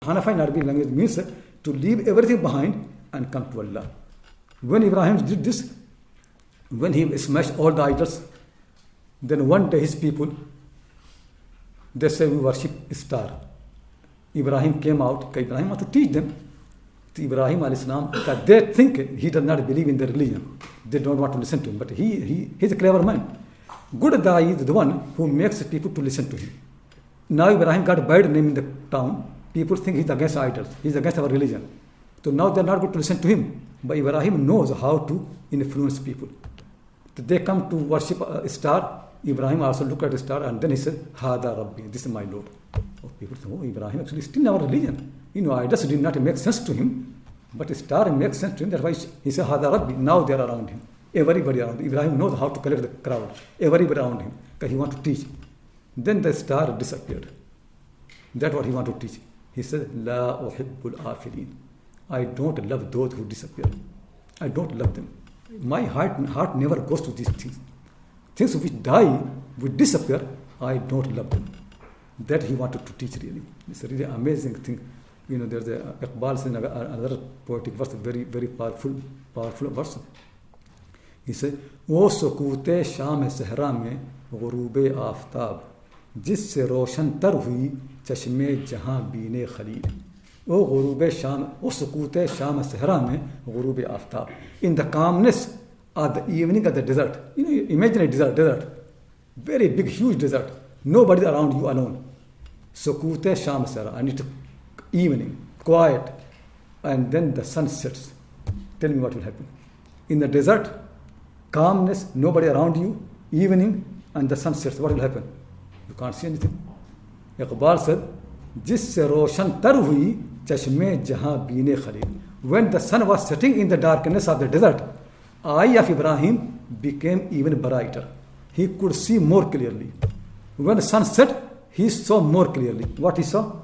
Hanafi Nadwi language means to leave everything behind and come to Allah. When Ibrahim did this, when he smashed all the idols, then one day his people, they say we worship star. Ibrahim came out, Ibrahim had to teach them. To Ibrahim al-Islam, that they think he does not believe in the religion. They don't want to listen to him, but he's a clever man. Good guy is the one who makes people to listen to him. Now Ibrahim got a bad name in the town. People think he's against idols. He's against our religion. So now they're not going to listen to him. But Ibrahim knows how to influence people. They come to worship a star. Ibrahim also looked at the star and then he said, Hada Rabbi, this is my Lord. Oh, people say, oh, Ibrahim actually is still in our religion. Idols did not make sense to him. But a star makes sense to him. That's why he said, Hada Rabbi. Now they are around him. Everybody around him. Ibrahim knows how to collect the crowd. Everybody around him. Because he wants to teach. Then the star disappeared. That's what he wanted to teach. He said, La uhibbul afilin. I don't love those who disappear. I don't love them. My heart never goes to these things. Things which die, which disappear, I don't love them. That he wanted to teach really. It's a really amazing thing. There's a Iqbal saying another poetic verse, very, very powerful verse. He said, O sukute sham sehra mein ghurube aftab, jisse roshan tar hui chashme jahan bine khalil. O ghurube sham, O sukute sham sehra mein ghurube aftab. In the calmness of the evening of the desert. Imagine a desert. Very big, huge desert. Nobody around you alone. Sukute sham sehra. And it's evening, quiet. And then the sun sets. Tell me what will happen. In the desert, calmness, nobody around you, evening, and the sun sets. What will happen? You can't see anything. Iqbal said, Jisse roshan tar hui chashme jahan bine khalil. When the sun was setting in the darkness of the desert, eye of Ibrahim became even brighter. He could see more clearly. When the sun set, he saw more clearly. What he saw?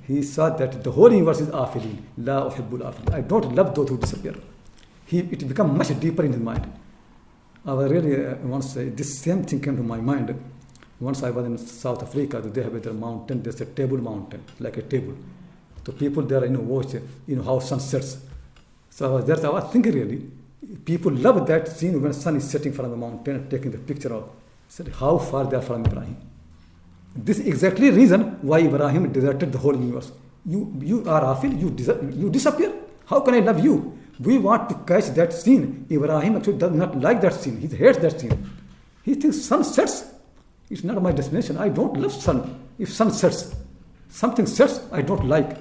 He saw that the whole universe is afilin. La uhibbul afilin. I don't love those who disappear. It became much deeper in his mind. I was really once this same thing came to my mind. Once I was in South Africa, they have a mountain. There's a table mountain, like a table. So people there, watch, how sun sets. So I was there. So I was thinking really, people love that scene when the sun is setting from the mountain and taking the picture of. I said, how far they are from Ibrahim. This is exactly the reason why Ibrahim deserted the whole universe. You are afil, you disappear. How can I love you? We want to catch that scene. Ibrahim actually does not like that scene. He hates that scene. He thinks sun sets. It's not my destination. I don't love sun. If sun sets, something sets, I don't like.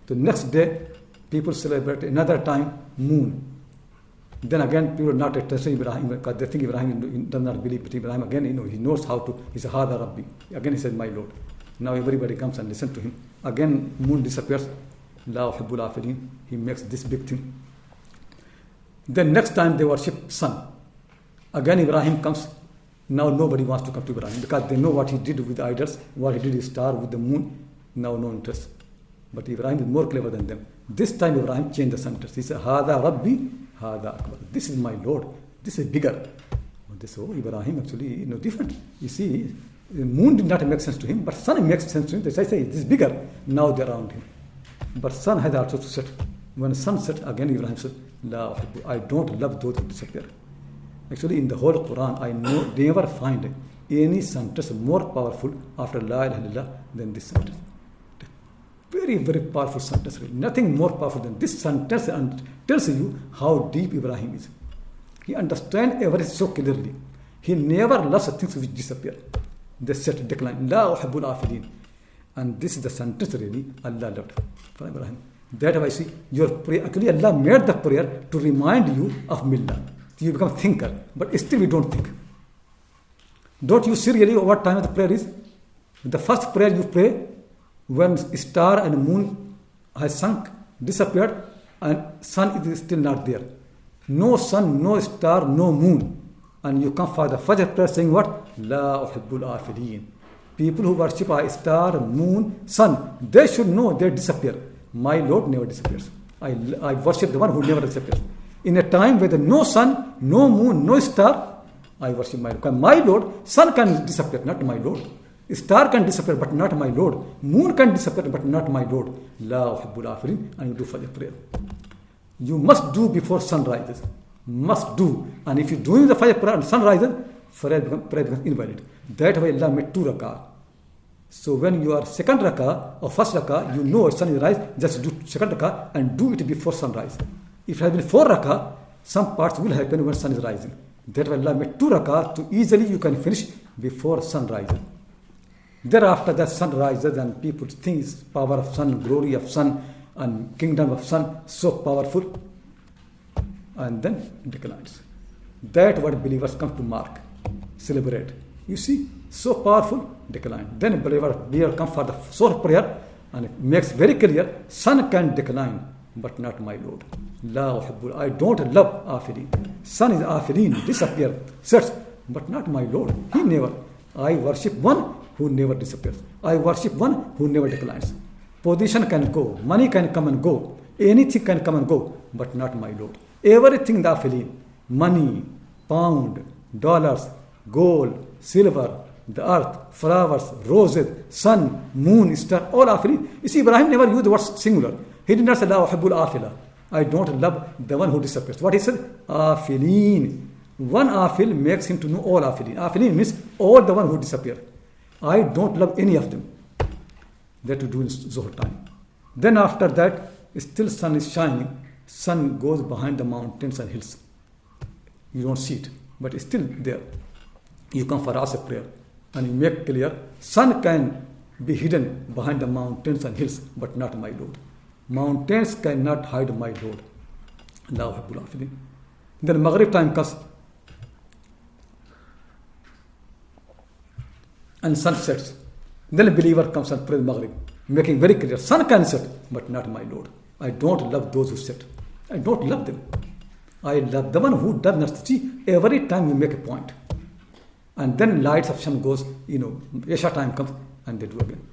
The next day, people celebrate another time moon. Then again, people are not interested in Ibrahim because they think Ibrahim does not believe. But Ibrahim again, he knows how to. He said, Hada Rabbi. Again, he said, my Lord. Now everybody comes and listens to him. Again, moon disappears. La uhibbul afilin. He makes this big thing. Then next time they worship sun. Again Ibrahim comes. Now nobody wants to come to Ibrahim because they know what he did with the idols, what he did with star, with the moon. Now no interest. But Ibrahim is more clever than them. This time Ibrahim changed the sentence. He said, Hada Rabbi, Hada Akbar. This is my Lord. This is bigger. Ibrahim actually different. You see, the moon did not make sense to him, but sun makes sense to him. They say, this is bigger. Now they're around him. But sun has also to set. When the sun sets, again Ibrahim said, La uhibbu. I don't love those who disappear. Actually, in the whole Quran, I never find any sentence more powerful after La ilaha illallah than this sentence. Very, very powerful sentence. Nothing more powerful than this sentence and tells you how deep Ibrahim is. He understands everything so clearly. He never loves things which disappear. They set decline. La uhibbul afilin. And this is the sentence really Allah loved for Ibrahim. That I see your prayer. Actually, Allah made the prayer to remind you of Millah. You become thinker, but still we don't think. Don't you see really what time the prayer is? The first prayer you pray when star and moon has sunk, disappeared, and sun is still not there. No sun, no star, no moon. And you come for the Fajr prayer saying what? La uhibbul afilin. People who worship a star, moon, sun, they should know they disappear. My Lord never disappears. I worship the one who never disappears. In a time where there is no sun, no moon, no star, I worship my Lord. Because my Lord, sun can disappear, not my Lord. Star can disappear, but not my Lord. Moon can disappear, but not my Lord. La uhibbul afilin. And you do Fajr prayer. You must do before sun rises. Must do. And if you're doing the Fajr prayer and sun rises, prayer becomes invalid. That way Allah made 2 rakah. So when you are second rakah or first rakah, you know sun is rise, just do second rakah and do it before sunrise. If it has been 4 rakah, some parts will happen when sun is rising. That way Allah made 2 rakah to easily you can finish before sunrise. Thereafter the sun rises and people think power of sun, glory of sun and kingdom of sun so powerful, and then declines. That what believers come to mark, celebrate. You see, so powerful, decline. Then believer come for the source prayer and it makes very clear, sun can decline, but not my Lord. La uhibbul, I don't love afilin. Sun is afilin, disappear, sets, but not my Lord. He never. I worship one who never disappears. I worship one who never declines. Position can go, money can come and go, anything can come and go, but not my Lord. Everything the afilin, money, pound, dollars, gold, silver, the earth, flowers, roses, sun, moon, star, all afilin. You see, Ibrahim never used the word singular. He did not say, La uhibbul afila. I don't love the one who disappears. What he said? Afilin. One afil makes him to know all afilin. Afilin means all the one who disappear. I don't love any of them. That to do in Zuhr time. Then after that, still sun is shining. Sun goes behind the mountains and hills. You don't see it, but it's still there. You come for Asr prayer and you make clear, sun can be hidden behind the mountains and hills, but not my Lord. Mountains cannot hide my Lord. La uhibbul afilin. Then Maghrib time comes and sun sets. Then a believer comes and prays Maghrib, making very clear, sun can set, but not my Lord. I don't love those who set. I don't love them. I love the one who does not see. Every time you make a point. And then lights of sun goes, Isha time comes and they do again.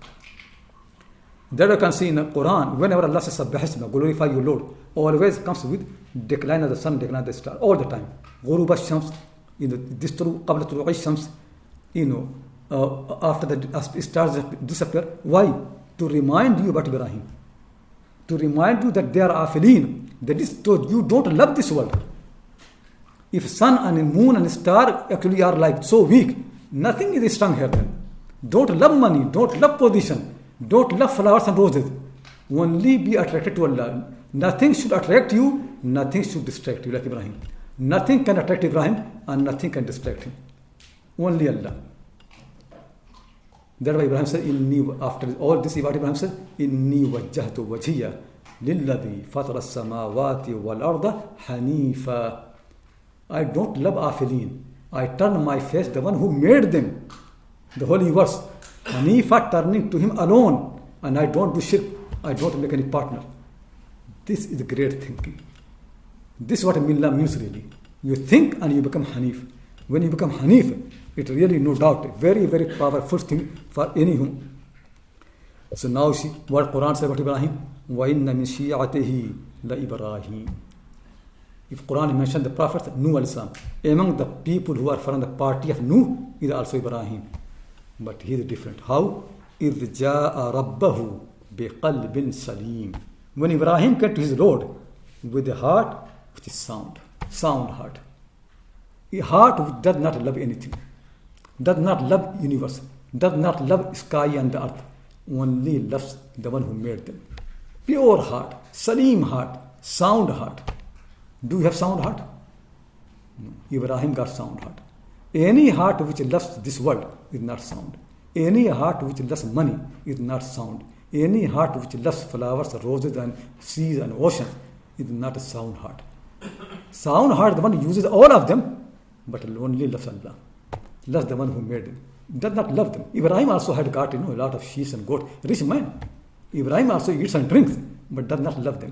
That you can see in the Quran, whenever Allah says, Sabbahisma, glorify your Lord, always comes with decline of the sun, decline of the star, all the time. Ghuruba Shams, this Qabla Turu'i Shams, after the stars disappear. Why? To remind you about Ibrahim. To remind you that they are afilin. That is, so you don't love this world. If sun and moon and star actually are like so weak, nothing is strong here then. Don't love money, don't love position, don't love flowers and roses. Only be attracted to Allah. Nothing should attract you, nothing should distract you like Ibrahim. Nothing can attract Ibrahim and nothing can distract him. Only Allah. That's why Ibrahim said, after all this, Ibrahim said, Inni wajjahtu wajhiya lilladhi fatara as-samawati wal-arda hanifa. I don't love afilin. I turn my face to the one who made them. The whole universe. Hanifa, turning to him alone. And I don't do shirk. I don't make any partner. This is great thinking. This is what Millah means really. You think and you become Hanif. When you become Hanif, it really, no doubt, a very, very powerful thing for any human. So now see what Quran says about Ibrahim. وَإِنَّ مِنْ شِيعَتِهِ لَإِبْرَاهِيمَ. If Quran mentioned the Prophet Nuh al-Islam, among the people who are from the party of Nuh is also Ibrahim. But he is different. How? إِذْ جَاءَ رَبَّهُ بِقَلْبٍ سَلِيمٍ. When Ibrahim came to his Lord with a heart which is sound heart. A heart which does not love anything, does not love universe, does not love sky and the earth, only loves the one who made them. Pure heart, Salim heart, sound heart. Do you have sound heart? No. Ibrahim got sound heart. Any heart which loves this world is not sound. Any heart which loves money is not sound. Any heart which loves flowers, roses and seas and oceans is not a sound heart. Sound heart, the one who uses all of them, but only loves Allah. Loves the one who made them. Does not love them. Ibrahim also had got a lot of sheep and goats. Rich man. Ibrahim also eats and drinks, but does not love them.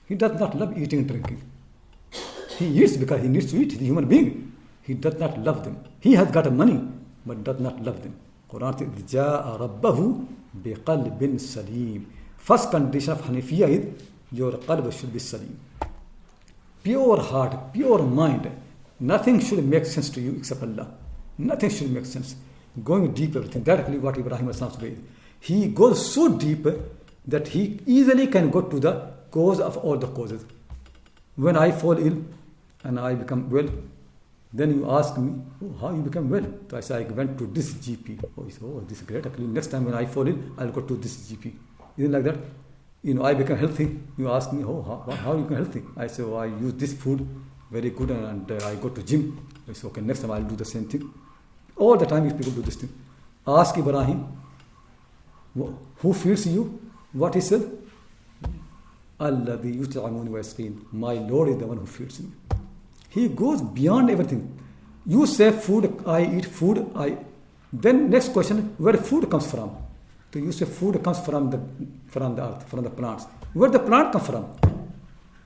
He does not love eating and drinking. He eats because he needs to eat. He's a human being. He does not love them. He has got money, but does not love them. Quran says, جَاءَ رَبَّهُ بِقَلْبٍ سَلِيمٍ. First condition of Hanifiyya is your qalb should be salim. Pure heart, pure mind. Nothing should make sense to you except Allah. Nothing should make sense. Going deep everything. That's actually what Ibrahim Islam's way is. He goes so deep that he easily can go to the cause of all the causes. When I fall ill and I become well, then you ask me, oh, how you become well? So I say, I went to this GP. Oh, he said, oh, this is great. Actually, next time when I fall ill, I'll go to this GP. Isn't it like that? I become healthy. You ask me, oh, how you become healthy? I say, oh, I use this food, very good, and I go to gym. I say, okay, next time I'll do the same thing. All the time people do this thing. Ask Ibrahim, who feeds you? What he said? Alladhi yut'amuni wa yasqin. My Lord is the one who feeds me. He goes beyond everything. You say food, I eat food, then next question, where food comes from? So you say food comes from the earth, from the plants. Where the plant come from?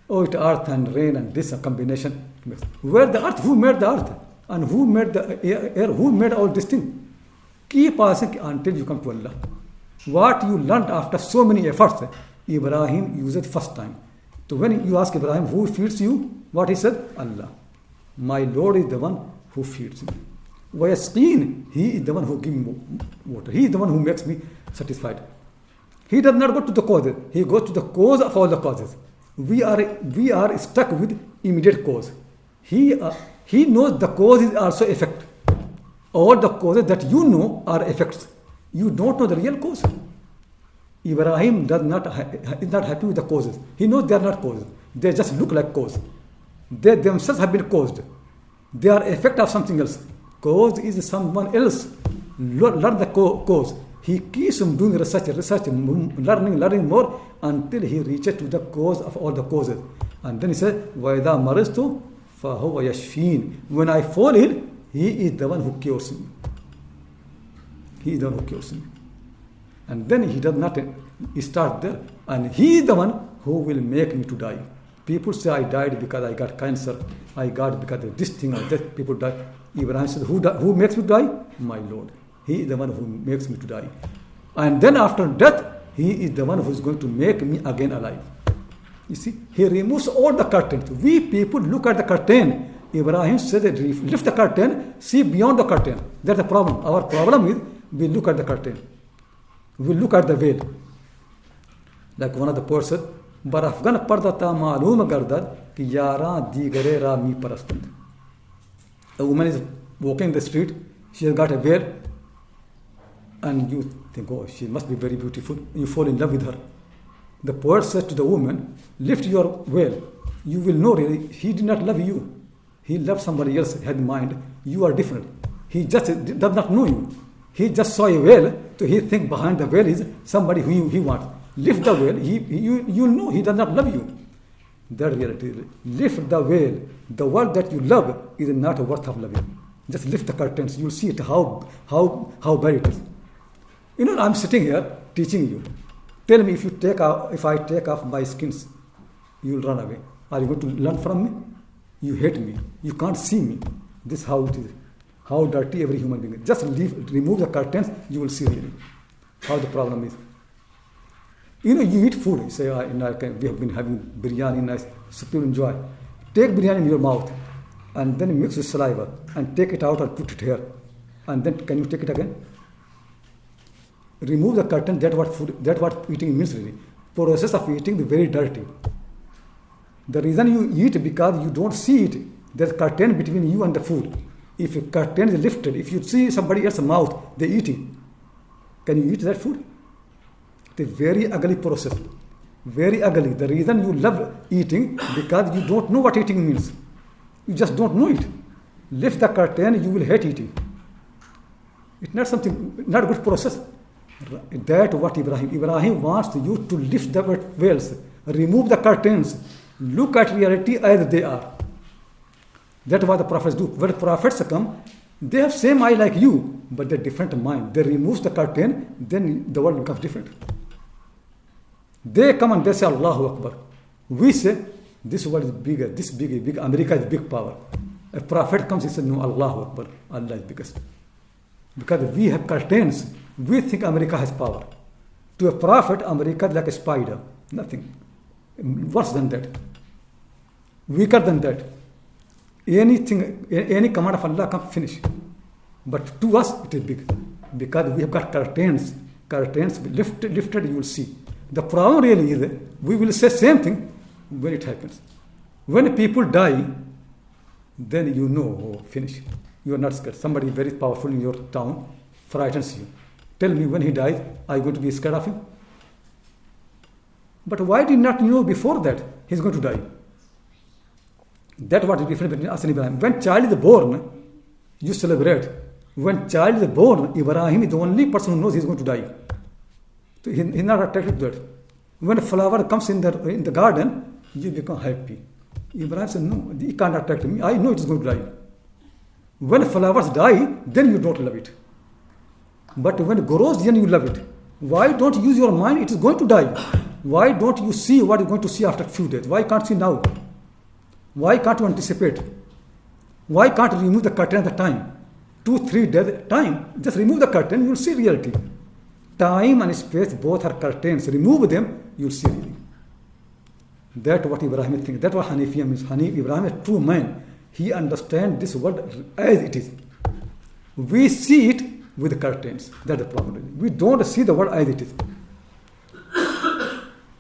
Oh, it's earth and rain and this combination. Where the earth? Who made the earth? And who made the air? Who made all this thing? Keep asking until you come to Allah. What you learned after so many efforts, Ibrahim used it first time. So when you ask Ibrahim, who feeds you? What he said? Allah. My Lord is the one who feeds me. Wayasqeen, he is the one who gives me water. He is the one who makes me satisfied. He does not go to the causes. He goes to the cause of all the causes. We are stuck with immediate cause. He knows the cause is also effect. All the causes that you know are effects. You don't know the real cause. Ibrahim is not happy with the causes. He knows they are not causes. They just look like cause. They themselves have been caused. They are effect of something else. Cause is someone else. Learn the cause. He keeps on doing research, learning more until he reaches to the cause of all the causes. And then he says, وَإِذَا مَرِضْتُ فَهُوَ يَشْفِينِ. When I fall ill, he is the one who cures me. He is the one who cures me. And then he does not start there. And he is the one who will make me to die. People say, I died because I got cancer. I got because of this thing or that. People die. Ibrahim said, who makes me die? My Lord. He is the one who makes me to die. And then after death, he is the one who is going to make me again alive. You see, he removes all the curtains. We people look at the curtain. Ibrahim said, lift the curtain, see beyond the curtain. That's the problem. Our problem is, we look at the curtain. We look at the veil. Like one of the poets said, Barafgan pardata ma'loom gardad ki yara digare ra mi parastand. A woman is walking in the street. She has got a veil. And you think, oh, she must be very beautiful. You fall in love with her. The poet says to the woman, lift your veil. You will know really, he did not love you. He loved somebody else, had in mind. You are different. He just does not know you. He just saw a veil, so he thinks behind the veil is somebody who he wants. Lift the veil, you know he does not love you. That reality. Lift the veil. The world that you love is not worth of loving. Just lift the curtains. You'll see it how bad it is. I'm sitting here teaching you. Tell me if I take off my skins, you will run away. Are you going to learn from me? You hate me. You can't see me. This is how it is. How dirty every human being is. Just remove the curtains, you will see really how the problem is. You eat food. You say, we have been having biryani, nice, so people enjoy. Take biryani in your mouth and then mix with saliva and take it out and put it here. And then can you take it again? Remove the curtain. That's what eating means really. Process of eating is very dirty. The reason you eat because you don't see it. There's a curtain between you and the food. If a curtain is lifted, if you see somebody else's mouth, they're eating. Can you eat that food? It's a very ugly process. Very ugly. The reason you love eating because you don't know what eating means. You just don't know it. Lift the curtain, you will hate eating. It's not a good process. That's what Ibrahim wants you to lift the veils, remove the curtains, look at reality as they are. That's what the prophets do. When prophets come, they have same eye like you, but they're different mind. They remove the curtain, then the world becomes different. They come and they say Allahu Akbar. We say this world is bigger, this big, America is big power. A prophet comes and says no, Allahu Akbar, Allah is biggest. Because we have curtains, we think America has power. To a prophet, America is like a spider, nothing. Worse than that. Weaker than that. Any command of Allah can finish. But to us, it is big. Because we have got curtains. Curtains lifted, you will see. The problem really is we will say same thing when it happens. When people die, then you know, oh, finish. You are not scared. Somebody very powerful in your town frightens you. Tell me, when he dies, are you going to be scared of him? But why did not you know before that he's going to die? That's what is different between us and Ibrahim. When child is born, you celebrate. When child is born, Ibrahim is the only person who knows he's going to die. So he's not attracted to that. When a flower comes in the garden, you become happy. Ibrahim said, no, it can't attract me. I know it is going to die. When flowers die, then you don't love it. But when it grows, then you love it. Why don't you use your mind? It is going to die. Why don't you see what you're going to see after a few days? Why can't you see now? Why can't you anticipate? Why can't you remove the curtain at the time? 2-3 days time. Just remove the curtain, you'll see reality. Time and space both are curtains. Remove them, you'll see reality. That's what Ibrahim is thinking. That's what Hanafi means. Ibrahim is a true man. He understands this world as it is. We see it with the curtains. That's the problem. We don't see the world as it is.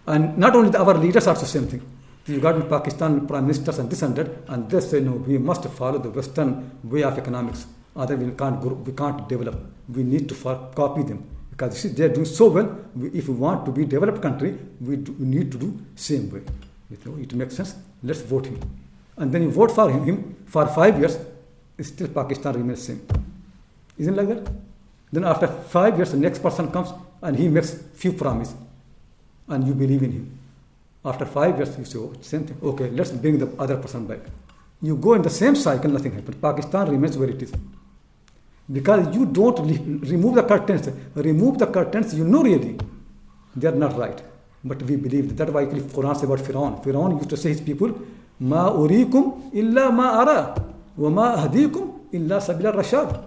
And not only our leaders are the same thing. You got in Pakistan prime ministers and this and that, and they say, no, we must follow the Western way of economics. Otherwise we can't grow, we can't develop. We need to copy them. Because you see, they're doing so well. If we want to be a developed country, we need to do same way. It makes sense. Let's vote him. And then you vote for him for 5 years, still Pakistan remains same. Isn't it like that? Then after 5 years, the next person comes and he makes few promises. And you believe in him. After 5 years, you say, oh, same thing. Okay, let's bring the other person back. You go in the same cycle, nothing happens. Pakistan remains where it is. Because you don't remove the curtains. Remove the curtains, you know really. They are not right. But we believe that. That's why Quran says about Firaun. Firaun used to say his people, Ma urikum illa ma ara. Wa ma ahdikum illa sabila rashad.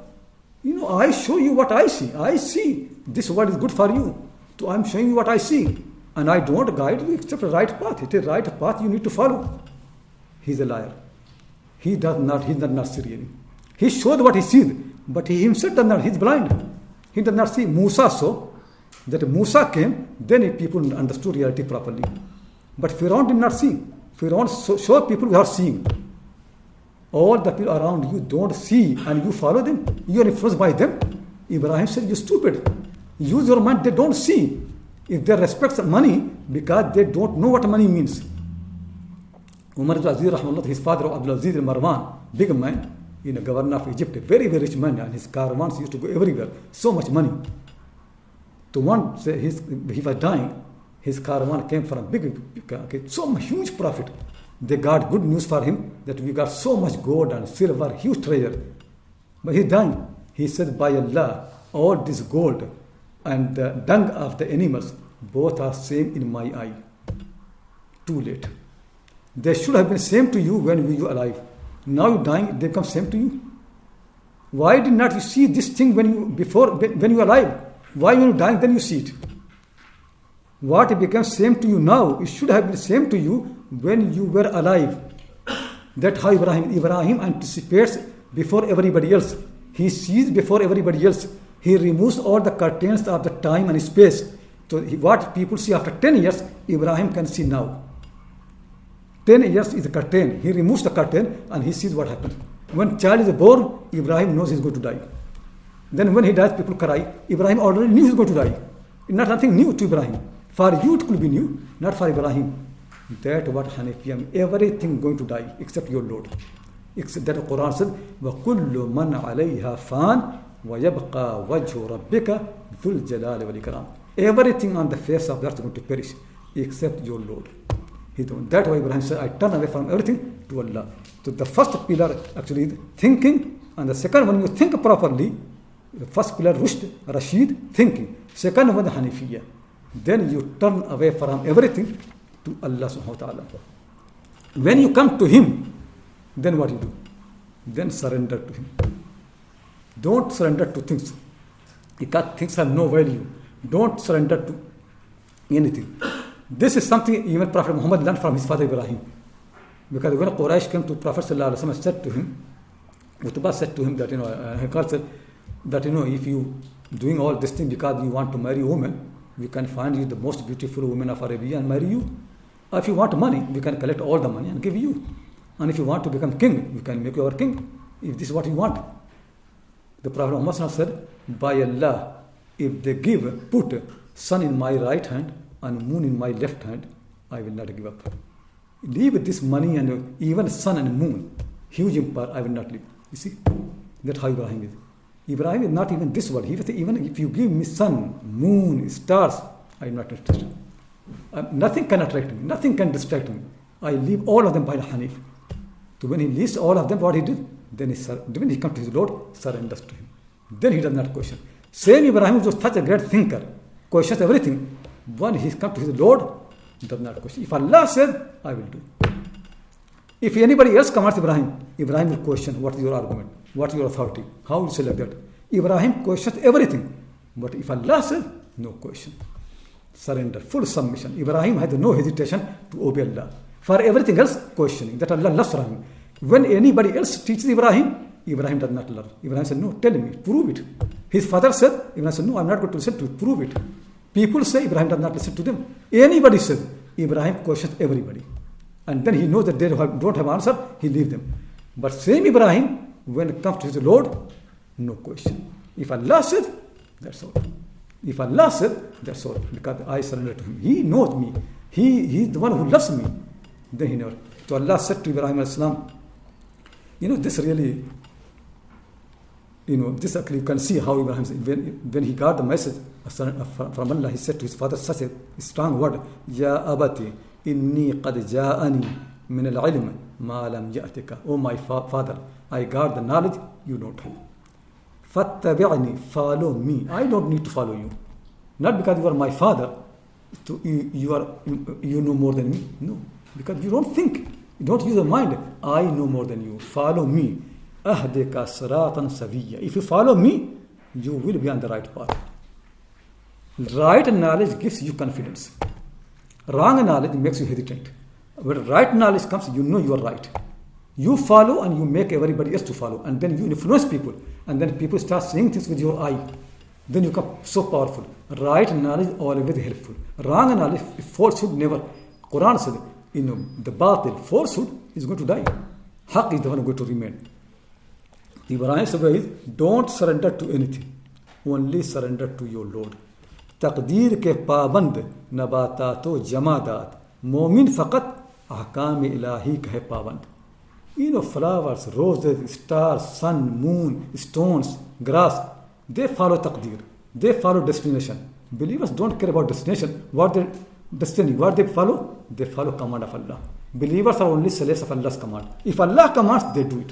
You know, I show you what I see. I see this word is good for you. So I'm showing you what I see. And I don't guide you except the right path. It is the right path you need to follow. He's a liar. He does not see really. He showed what he sees, but he himself does not. He's blind. He does not see. Musa saw that Musa came, then people understood reality properly. But Firaun did not see. Firaun showed people who are seeing. All the people around you don't see and you follow them. You are influenced by them. Ibrahim said, you're stupid. Use your mind. They don't see. If they respect money, because they don't know what money means. Umar ibn Aziz, rahmahullah, his father Abdul Aziz al-Marwan, big man, a governor of Egypt, a very, very rich man, and his caravans used to go everywhere. So much money. To one, he was dying, his caravan came from a big, so much huge profit. They got good news for him that we got so much gold and silver, huge treasure. But he's dying. He said, by Allah, all this gold and the dung of the animals, both are same in my eye. Too late. They should have been same to you when you were alive. Now you're dying, they become same to you. Why did not you see this thing when you were alive? Why when you're dying, then you see it? What becomes same to you now, it should have been same to you when you were alive. That's how Ibrahim anticipates before everybody else. He sees before everybody else. He removes all the curtains of the time and space. So what people see after 10 years, Ibrahim can see now. 10 years is the curtain. He removes the curtain and he sees what happens. When child is born, Ibrahim knows he's going to die. Then when he dies, people cry. Ibrahim already knew he's going to die. It's not nothing new to Ibrahim. For you it could be new, not for Ibrahim. That's what Hanafi, everything going to die except your Lord. Except that the Quran said, وَكُلُّ مَنْ عَلَيْهَا فَانٍ وَيَبْقَى وَجْهُ رَبِّكَ ذُو الْجَلَالِ وَالْإِكْرَامِ. Everything on the face of the earth is going to perish except your Lord. That's why Ibrahim said, I turn away from everything to Allah. So the first pillar actually is thinking, and the second one, you think properly. The first pillar, rushd, Rashid, thinking. Second one, Hanifiyya. Then you turn away from everything to Allah subhanahu wa ta'ala. When you come to Him, then what you do? Then surrender to Him. Don't surrender to things. Because things have no value. Don't surrender to anything. This is something even Prophet Mohammad learned from his father Ibrahim. Because when Quraysh came to Prophet ﷺ and said to him, Utbah said to him that, Hekal said that, if you doing all this thing because you want to marry a woman, we can find you the most beautiful woman of Arabia and marry you. Or if you want money, we can collect all the money and give you. And if you want to become king, we can make you our king, if this is what you want. The Prophet Muhammad said, by Allah, if they put sun in my right hand and moon in my left hand, I will not give up. Leave this money and even sun and moon, huge empire, I will not leave. You see, that's how Ibrahim is. Ibrahim is not even this world. He will say, even if you give me sun, moon, stars, I am not interested. Nothing can attract me. Nothing can distract me. I leave all of them by the Hanif. So when he leaves all of them, what he did? Then when he comes to his Lord, surrenders to him. Then he does not question. Same Ibrahim was such a great thinker, questions everything. When he comes to his Lord, he does not question. If Allah said, I will do. If anybody else commands Ibrahim, Ibrahim will question, what is your argument? What is your authority? How will you say like that? Ibrahim questions everything. But if Allah says, no question. Surrender, full submission. Ibrahim had no hesitation to obey Allah. For everything else, questioning. That Allah loves Ibrahim. When anybody else teaches Ibrahim, Ibrahim does not love. Ibrahim said, no, tell me, prove it. His father said, Ibrahim said, no, I'm not going to listen to it, prove it. People say Ibrahim does not listen to them. Anybody says, Ibrahim questions everybody. And then he knows that they don't have answer, he leaves them. But same Ibrahim, when it comes to his Lord, no question. If Allah said, that's all. If Allah said, that's all. Because I surrender to him. He knows me. He is the one who loves me. Then he never. So Allah said to Ibrahim al-Islam, this really, this actually you can see how Ibrahim, when he got the message from Allah, he said to his father such a strong word, Ya abati, inni qad ja'ani min al-ilm ma lam ya'tika. Oh my father, I got the knowledge you don't have. Fattabi'ni, follow me. I don't need to follow you. Not because you are my father, you know more than me. No, because you don't think. You don't use your mind. I know more than you. Follow me. Ahdika siratan saviyya. If you follow me, you will be on the right path. Right knowledge gives you confidence. Wrong knowledge makes you hesitant. When right knowledge comes, you know you are right. You follow and you make everybody else to follow. And then you influence people. And then people start seeing things with your eye. Then you become so powerful. Right knowledge always helpful. Wrong knowledge, falsehood never. Quran said, the batil, falsehood is going to die. Haqq is the one going to remain. Ibrahim's way is, don't surrender to anything. Only surrender to your Lord. Taqdeer ke paband, nabatato jamadat. Momin faqat, ahkam ilahi ke paband. Flowers, roses, stars, sun, moon, stones, grass, they follow taqdeer. They follow destination. Believers don't care about destination. What their destiny, what they follow? They follow command of Allah. Believers are only slaves of Allah's command. If Allah commands, they do it.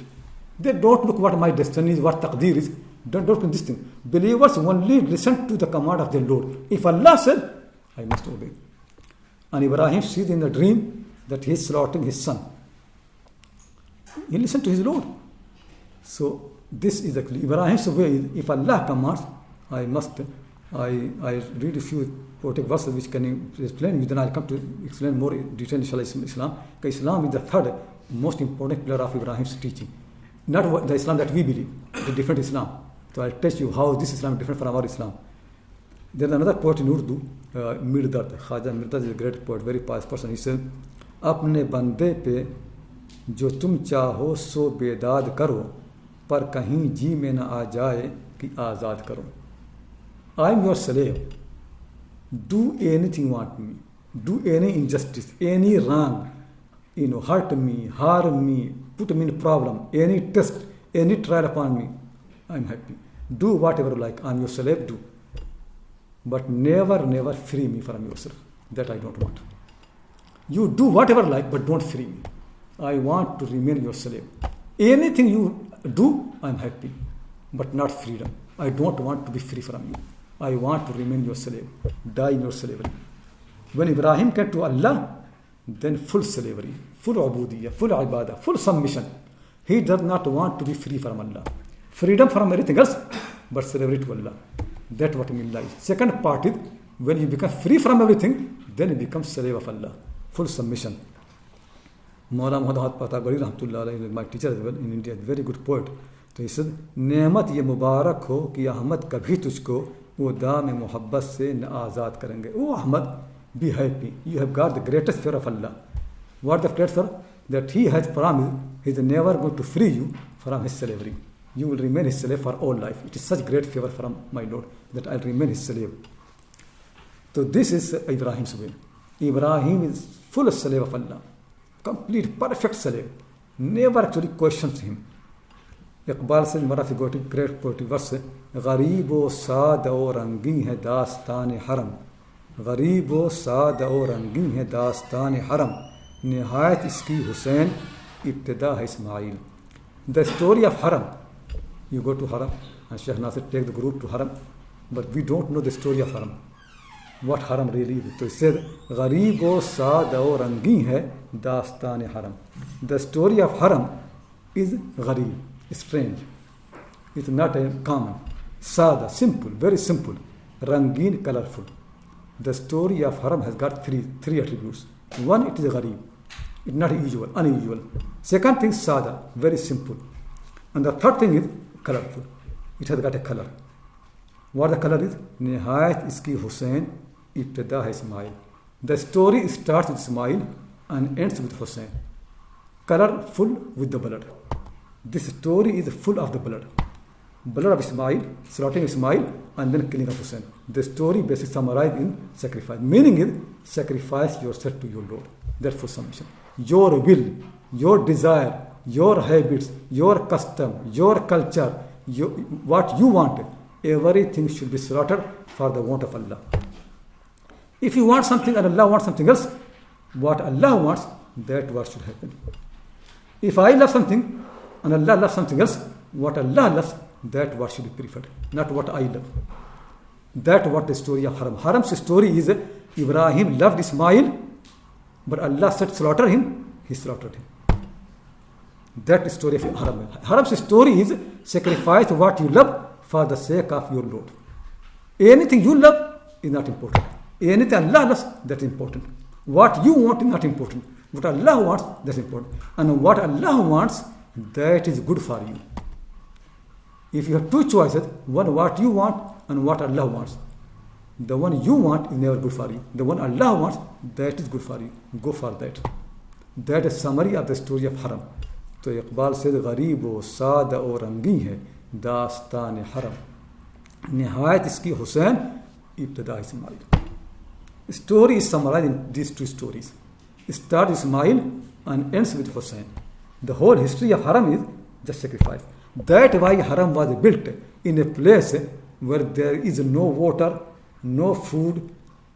They don't look what my destiny is, what taqdeer is. Don't look at this thing. Believers only listen to the command of their Lord. If Allah said, I must obey. And Ibrahim sees in the dream that he is slaughtering his son. He listened to his Lord. So this is the Ibrahim's way. If Allah commands, I must. I read a few poetic verses which can explain. Then I'll come to explain more in detail. Inshallah, Islam. Because Islam is the third most important pillar of Ibrahim's teaching. Not the Islam that we believe, the different Islam. So I'll tell you how this Islam is different from our Islam. There's another poet in Urdu, Mirdad. Khaja Mirdad is a great poet, very pious person. He said, "Apne bande pe जो तुम चाहो सो बेदाद करो पर कहीं जी में न आ जाए कि आज़ाद करो." I am your slave. Do anything you want me. Do any injustice, any wrong. Hurt me, harm me, put me in a problem, any test, any trial upon me. I am happy. Do whatever you like. I am your slave, do. But never free me from yourself. That I don't want. You do whatever you like, but don't free me. I want to remain your slave. Anything you do, I am happy. But not freedom. I don't want to be free from you. I want to remain your slave. Die in your slavery. When Ibrahim came to Allah, then full slavery, full ubudiyya, full ibadah, full submission. He does not want to be free from Allah. Freedom from everything else, but slavery to Allah. That's what means life. Second part is, when you become free from everything, then you become slave of Allah. Full submission. Mohammad Rahmatullah, my teacher as well in India, very good poet. तो इस नेमत ये मुबारक हो कि अहमद कभी तुझको वो दाम मोहब्बत से न आज़ाद करेंगे. Oh Ahmad, be happy. You have got the greatest fear of Allah. What the greatest fear? That He has promised He is never going to free you from His slavery. You will remain His slave for all life. It is such great favor from my Lord that I will remain His slave. So this is Ibrahim's way. Ibrahim is full slave of Allah. Complete, perfect slave. Never actually questions Him. Iqbal से मरा फिर गोटी great poetry verse है. गरीब व साद और रंगी है दास्तान हरम. गरीब व साद और रंगी है दास्तान हरम. निहायत इसकी हुसैन इब्तिदा है इस्माइल. द स्टोरी ऑफ हरम. You go to Haram and Shaykh Nasir take the group to Haram, but we don't know the story of Haram. What Haram really is. So he said, गरीब व साद और रंगी है दास्तान हरम. The story of Haram is गरीब. Strange. It's not a common. Sada, simple, very simple. Rangeen, colorful. The story of Haram has got three attributes. One, it is gharib. It's not usual, unusual. Second thing, sada, very simple. And the third thing is colorful. It has got a color. What the color is? Nihayat iski Hussain, ibtida hai Ismail. The story starts with Ismail and ends with Hussain. Colorful with the blood. This story is full of the blood. Blood of Ismail, slaughtering Ismail, and then killing of Hussein. The story basically summarized in sacrifice. Meaning is, sacrifice yourself to your Lord. That's full submission. Your will, your desire, your habits, your custom, your culture, what you want, everything should be slaughtered for the want of Allah. If you want something and Allah wants something else, what Allah wants, that what should happen. If I love something, and Allah loves something else, what Allah loves, that what should be preferred, not what I love. That what the story of Haram. Haram's story is Ibrahim loved Ismail, but Allah said slaughter him, he slaughtered him. That is the story of Haram. Haram's story is sacrifice what you love for the sake of your Lord. Anything you love is not important. Anything Allah loves, that's important. What you want is not important. What Allah wants, that's important. And what Allah wants, that is good for you. If you have two choices, one what you want and what Allah wants, the one you want is never good for you. The one Allah wants, that is good for you. Go for that. That is summary of the story of Haram. So Iqbal says, गरीब व सादा और रंगी है दास्तान हरम. निहायत इसकी Hussain इब्तिदा Ismail. Story is summarized in these two stories. It starts Ismail and ends with Hussein. The whole history of Haram is just sacrifice. That's why Haram was built in a place where there is no water, no food,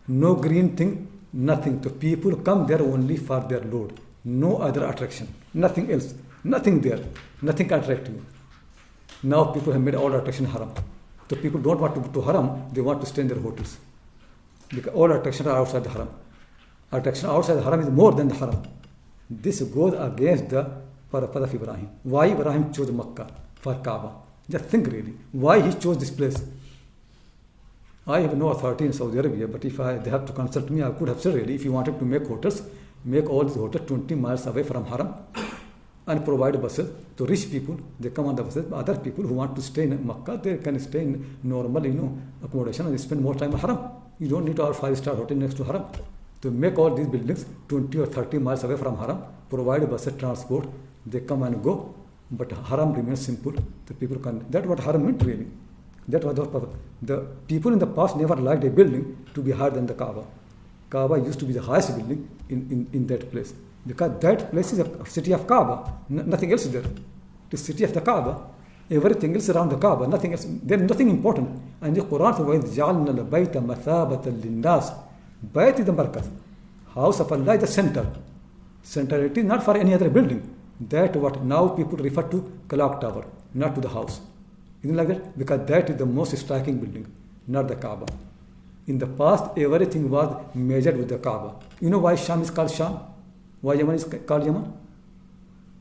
no green thing, nothing. So people come there only for their Lord. No other attraction, nothing else, nothing there, nothing can attract you. Now people have made all attraction Haram. So people don't want to go to Haram, they want to stay in their hotels. Because all attractions are outside the Haram. Attraction outside the Haram is more than the Haram. This goes against the purpose of Ibrahim. Why Ibrahim chose Makkah for Kaaba? Just think really. Why he chose this place? I have no authority in Saudi Arabia, but if they have to consult me, I could have said really, if you wanted to make hotels, make all these hotels 20 miles away from Haram and provide buses to rich people. They come on the buses. Other people who want to stay in Makkah, they can stay in normal, accommodation and spend more time in Haram. You don't need our 5-star hotel next to Haram. To make all these buildings 20 or 30 miles away from Haram, provide buses transport, they come and go, but Haram remains simple. The people can. That's what Haram meant really. That was the purpose. The people in the past never liked a building to be higher than the Kaaba. Kaaba used to be the highest building in that place. Because that place is a city of Kaaba. Nothing else is there. The city of the Kaaba. Everything else around the Kaaba. Nothing else. There is nothing important. And the Quran says, جَعَلْنَا الْبَيْتَ مَثَابَةً لِلنَّاسِ. Bayt is the markaz. House of Allah is the center. Center, it is not for any other building. That what now people refer to clock tower, not to the house. Isn't it like that? Because that is the most striking building, not the Kaaba. In the past, everything was measured with the Kaaba. You know why Sham is called Sham? Why Yemen is called Yemen?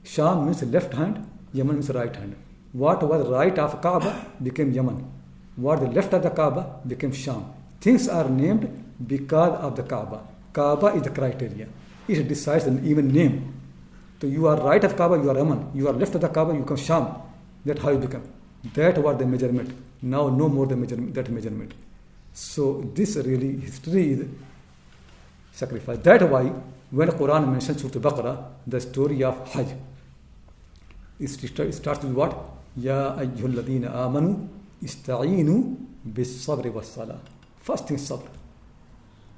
Sham means left hand, Yemen means right hand. What was right of Kaaba became Yemen. What the left of the Kaaba became Sham. Things are named because of the Kaaba. Kaaba is the criteria. It decides an even name. So you are right of Kaaba, you are Yemen. You are left of the Kaaba, you become Sham. That how you become. That was the measurement. Now no more the measurement, that measurement. So this really history is sacrifice. That's why when Quran mentions Surah Baqarah, the story of Hajj, it starts with what? Ya ayyuhalladhina amanu ista'inu bis-sabri was-salah. First thing sabr.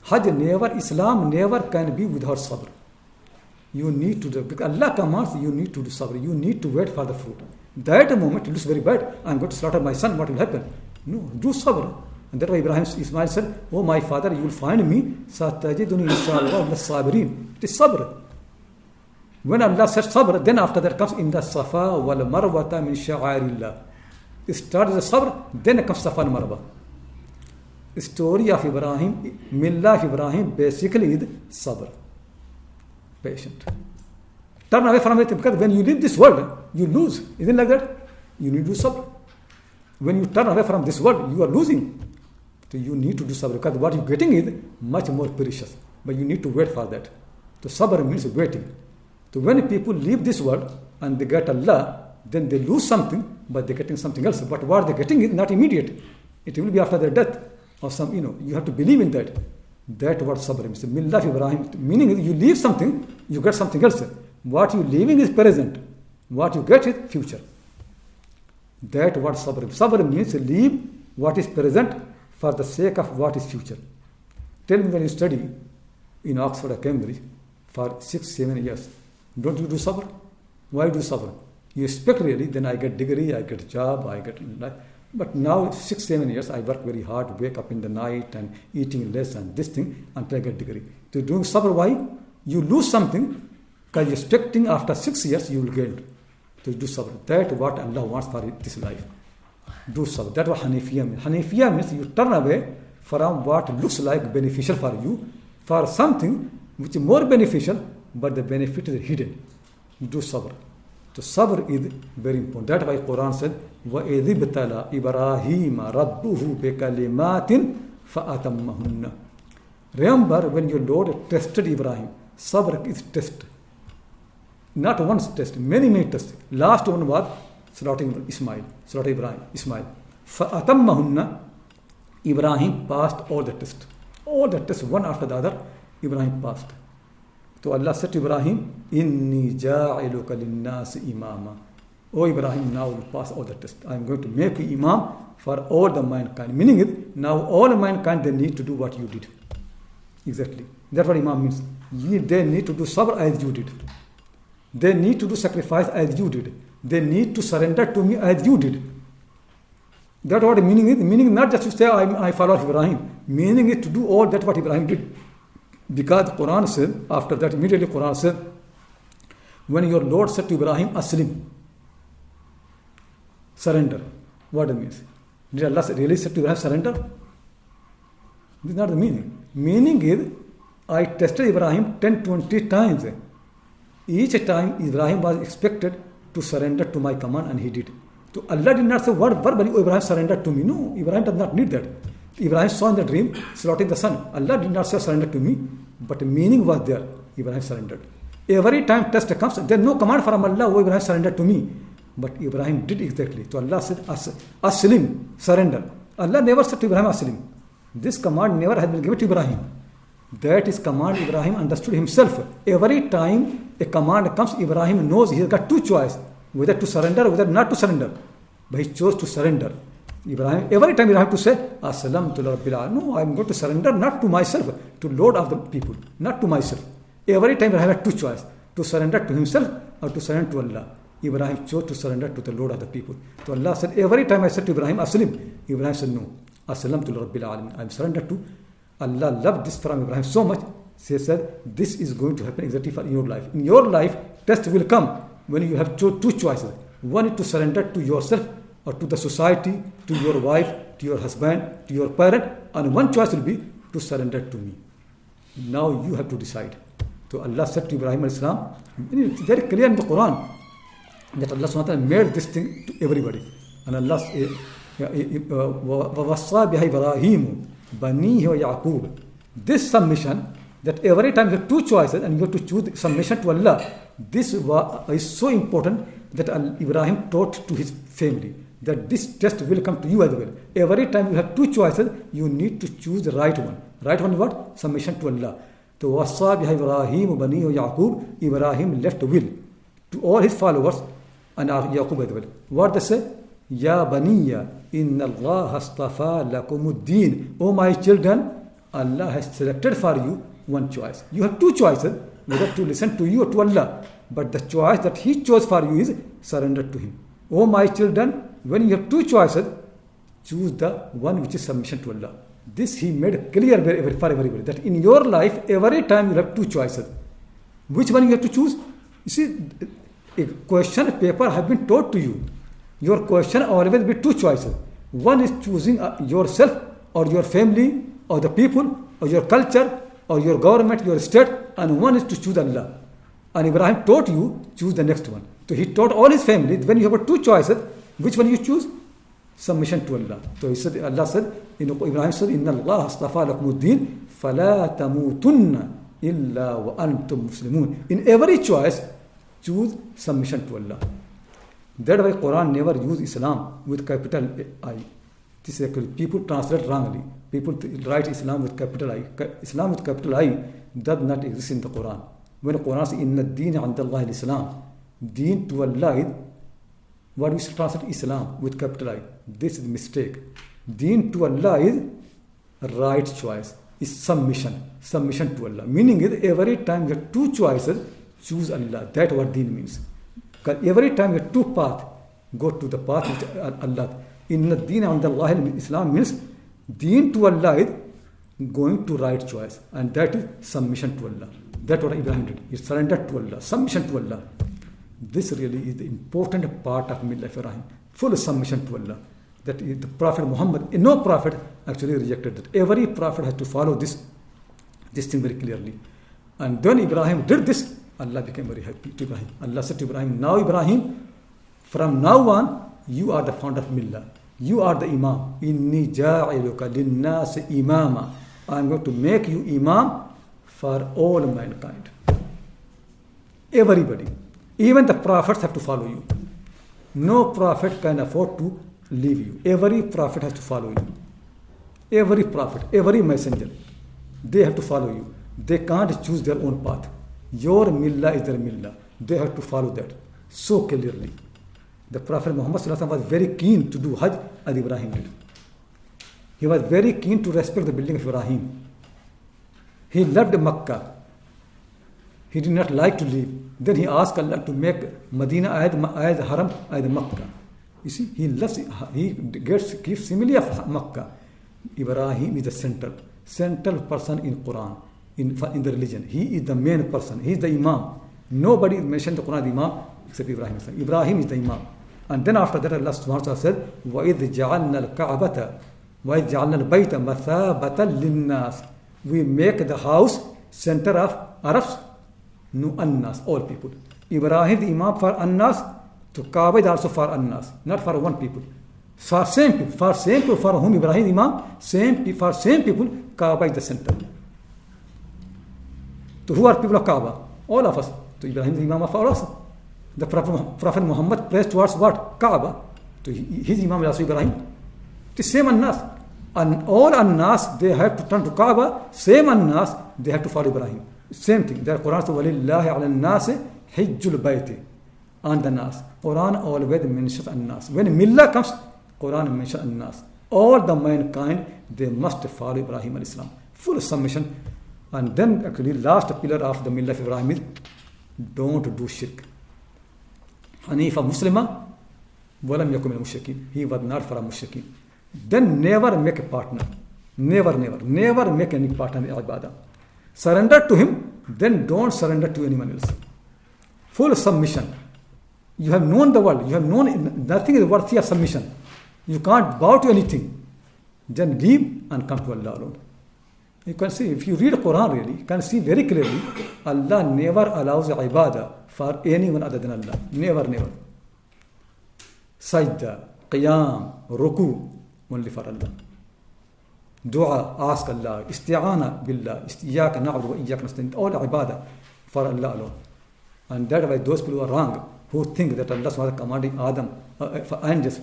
Hajj never, Islam never can be without sabr. You need to do, because Allah commands, you need to do sabr. You need to wait for the fruit. That moment it looks very bad. I'm going to slaughter my son. What will happen? No, do sabr. And that's why Ismail said, oh my father, you will find me, satajiduni inshallah sabirin. It is sabr. When Allah says sabr, then after that comes in the safa wal marwata min sha'airillah. It starts the sabr, then comes safa and marwa. The story of Ibrahim, millah of Ibrahim, basically is sabr. Patient. Turn away from it, because when you leave this world, you lose. Isn't it like that? You need to do sabr. When you turn away from this world, you are losing. So you need to do sabr, because what you're getting is much more precious. But you need to wait for that. So sabr means waiting. So when people leave this world and they get Allah, then they lose something, but they're getting something else. But what they're getting is not immediate. It will be after their death. Or some, you have to believe in that. That what sabr means. Millah Ibrahim, meaning is you leave something, you get something else. What you leaving is present. What you get is future. That what sabr. Sabr means leave what is present for the sake of what is future. Tell me, when you study in Oxford or Cambridge for 6-7 years, don't you do sabr? Why do sabr? You expect really, then I get degree, I get job, I get life. But now 6-7 years, I work very hard, wake up in the night and eating less and this thing until I get degree. So doing sabr, why? You lose something because you're expecting after 6 years you will gain. So do sabr. That's what Allah wants for this life. Do sabr. That's what Hanifiyya means. Hanifiyya means you turn away from what looks like beneficial for you for something which is more beneficial, but the benefit is hidden. Do sabr. So sabr is very important. That's why Quran said, وَإِذِ ابْتَلَى إِبْرَاهِيمَ رَبُّهُ بِكَلِمَاتٍ فَأَتَمَّهُنَّ. Remember when your Lord tested Ibrahim. Sabr is test. Not one test, many tests. Last one was slaughtering Ibrahim, Ismail. فَأَتَمَّهُنَّ. Ibrahim passed all the tests. All the tests, one after the other, Ibrahim passed. So Allah said to Ibrahim, Inni ja'iluka linnasi imama. Oh Ibrahim, now you pass all the tests. I am going to make you imam for all the mankind. Meaning it, now all mankind, they need to do what you did. Exactly. That's what imam means. They need to do sabr as you did. They need to do sacrifice as you did. They need to surrender to me as you did. That's what the meaning is. Meaning not just to say, I follow Ibrahim. Meaning is to do all that what Ibrahim did. Because Quran said, after that immediately Quran said, when your Lord said to Ibrahim, Aslim, surrender. What it means? Did Allah really say to Ibrahim, surrender? This is not the meaning. Meaning is, I tested Ibrahim 10-20 times. Each time Ibrahim was expected to surrender to my command, and he did. So Allah did not say verbally, oh Ibrahim surrendered to me. No, Ibrahim does not need that. Ibrahim saw in the dream slaughtering the son. Allah did not say surrender to me, but the meaning was there. Ibrahim surrendered. Every time test comes, there is no command from Allah, oh Ibrahim surrendered to me. But Ibrahim did exactly. So Allah said, Aslim, surrender. Allah never said to Ibrahim, Aslim. This command never has been given to Ibrahim. That is command Ibrahim understood himself. Every time a command comes, Ibrahim knows he has got two choices, whether to surrender or whether not to surrender. But he chose to surrender. Ibrahim, every time Ibrahim to say, As-salamtu Rabbil Alamin. No, I am going to surrender not to myself, to Lord of the people, not to myself. Every time Ibrahim had two choices, to surrender to himself or to surrender to Allah. Ibrahim chose to surrender to the Lord of the people. So Allah said, every time I said to Ibrahim, Aslim, Ibrahim said, no. As-salamtu Rabbil Alamin. I am surrendered to. Allah loved this from Ibrahim so much. He said, this is going to happen exactly in your life. In your life, test will come when you have two choices. One is to surrender to yourself or to the society, to your wife, to your husband, to your parent, and one choice will be to surrender to me. Now you have to decide. So Allah said to Ibrahim al-Islam, it's very clear in the Quran that Allah subhanahu wa ta'ala made this thing to everybody. And Allah said, وَوَصَّى بِهَا إِبْرَاهِيمُ بَنِيهِ وَيَعْقُوبُ. This submission, that every time you have two choices and you have to choose submission to Allah. This is so important that Ibrahim taught to his family that this test will come to you as well. Every time you have two choices, you need to choose the right one. Right one is what? Submission to Allah. So wasa biha Ibrahim bani Yaqub. Ibrahim left will to all his followers and Yaqub as well. What they say? Ya baniya inna Allah astafa lakumuddin. Oh my children, Allah has selected for you one choice. You have two choices, whether to listen to you or to Allah. But the choice that He chose for you is surrender to Him. Oh my children, when you have two choices, choose the one which is submission to Allah. This He made clear for everybody, that in your life, every time you have two choices. Which one you have to choose? You see, a question paper have been taught to you. Your question always be two choices. One is choosing yourself or your family or the people or your culture or your government, your state, and one is to choose Allah. And Ibrahim taught you, choose the next one. So he taught all his family, when you have two choices, which one you choose? Submission to Allah. So he said, Allah said, Ibrahim said, Inna Allah astafa lakumuddin, fala tamutunna illa wa antum muslimun. In every choice, choose submission to Allah. That's why Quran never use Islam with capital I. This is actually, people translate wrongly. People write Islam with capital I. Islam with capital I does not exist in the Quran. When the Quran says, Inna ad-deen 'inda Allah al-Islam, deen to Allah is, what we translate Islam with capital I. This is a mistake. Deen to Allah is right choice, is submission to Allah. Meaning is, every time you have two choices, choose Allah. That's what deen means. Because every time you have two paths, go to the path which Allah. Inna ad-deen 'inda Allah al-Islam means deen to Allah is going to right choice, and that is submission to Allah. That's what Ibrahim did. He surrendered to Allah, submission to Allah. This really is the important part of Millah Ibrahim. Full submission to Allah. That is the Prophet Mohammad, no prophet actually rejected that. Every prophet has to follow this thing very clearly. And when Ibrahim did this, Allah became very happy to Ibrahim. Allah said to Ibrahim, now Ibrahim, from now on, you are the founder of Millah. You are the Imam. Inni ja'iluka linnas imama. I am going to make you Imam for all mankind. Everybody. Even the prophets have to follow you. No prophet can afford to leave you. Every prophet has to follow you. Every prophet, every messenger, they have to follow you. They can't choose their own path. Your millah is their millah. They have to follow that so clearly. The Prophet Muhammad was very keen to do Hajj as Ibrahim did. He was very keen to respect the building of Ibrahim. He loved Makkah. He did not like to leave. Then he asked Allah to make Medina as Haram as Makkah. You see, he loves it. He gives simile of Makkah. Ibrahim is the central person in Quran, in the religion. He is the main person. He is the Imam. Nobody mentioned the Quran Imam except Ibrahim. Ibrahim is the Imam. And then after that Allah subhanahu wa ta'ala said, وَإِذْ جَعَلْنَا الْكَعْبَةَ وَإِذْ جَعَلْنَا الْبَيْتَ مَثَابَةً لِلنَّاسِ. We make the house center of Arabs, Annas, all people. Ibrahim the Imam for Annas, to Kaaba is also for Annas, not for one people. For same people for whom Ibrahim Imam, for same people, Kaaba is the center. So who are people of Kaaba? All of us. So Ibrahim is Imam for us. The Prophet Muhammad prays towards what? Kaaba. So his Imam is also Ibrahim. The same Annas. And all Annas, they have to turn to Kaaba. Same Annas, they have to follow Ibrahim. Same thing. The Quran says, وَلِلَّهِ عَلَى النَّاسِ حِجُّ الْبَيْتِ. And the Nas. Quran always mentions Annas. When Millah comes, Quran mentions Annas. All the mankind, they must follow Ibrahim al-Islam. Full submission. And then actually last pillar of the Millah of Ibrahim is, don't do shirk. Hanifa Muslima, walam yakum al-mushrikeen. He was not for a mushrikeen. Then never make a partner. Never make any partner in ibadah. Surrender to him, then don't surrender to anyone else. Full submission. You have known the world. You have known nothing is worthy of submission. You can't bow to anything. Then leave and come to Allah alone. You can see, if you read the Quran really, you can see very clearly, Allah never allows ibadah for anyone other than Allah. Never. Sajda, qiyam, ruku, only for Allah. Dua, ask Allah. Isti'ana billah. Iyaka na'budu wa iyaka nasta'in. All ibadah for Allah alone. And that's why those people who are wrong, who think that Allah was commanding Adam, for angels,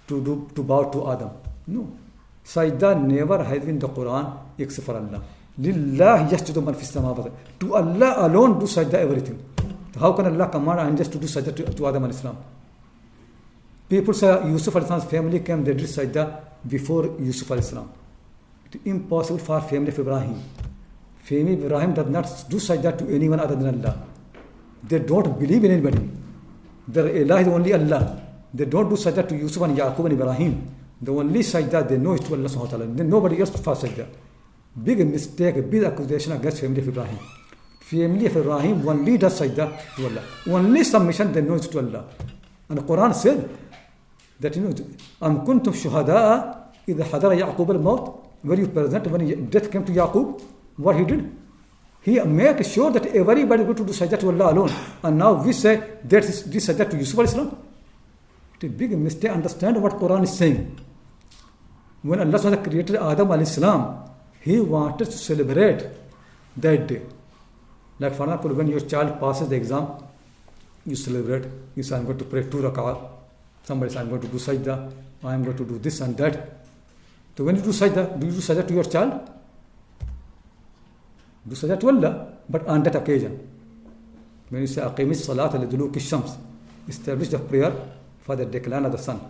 to bow to Adam. No. Sajda never has been in the Quran except for Allah. Lillah yasjudu man fis samawati. To Allah alone do sajda everything. How can Allah command angels to do sajda to Adam al-Islam? People say Yusuf al-Islam's family came, they did sajda before Yusuf al-Islam. It is impossible for family of Ibrahim. Family of Ibrahim does not do sajda to anyone other than Allah. They don't believe in anybody. Their Allah is only Allah. They don't do sajda to Yusuf and Yaqub and Ibrahim. The only sajda they know is to Allah subhanahu wa ta'ala. Then nobody else for sajda. Big mistake, big accusation against family of Ibrahim. Family of Ibrahim only does sajda to Allah. Only submission they know is to Allah. And the Quran said that, Am kuntum shuhada'a idha hadara Yaqub al-maut. Were you present when death came to Yaqub? What he did? He made sure that everybody is going to do sajda to Allah alone. And now we say that is this sajda to Yusuf al-Islam. It is a big mistake. Understand what Quran is saying. When Allah SWT created Adam al-Islam, He wanted to celebrate that day. Like for example, when your child passes the exam, you celebrate. You say, I'm going to pray 2 rak'ah. Somebody says, I'm going to do sajda. I'm going to do this and that. So when you do sajda, do you do sajda to your child? Do sajda to Allah, but on that occasion. When you say, Aqimis salat al-duluki shams, establish the prayer for the decline of the sun.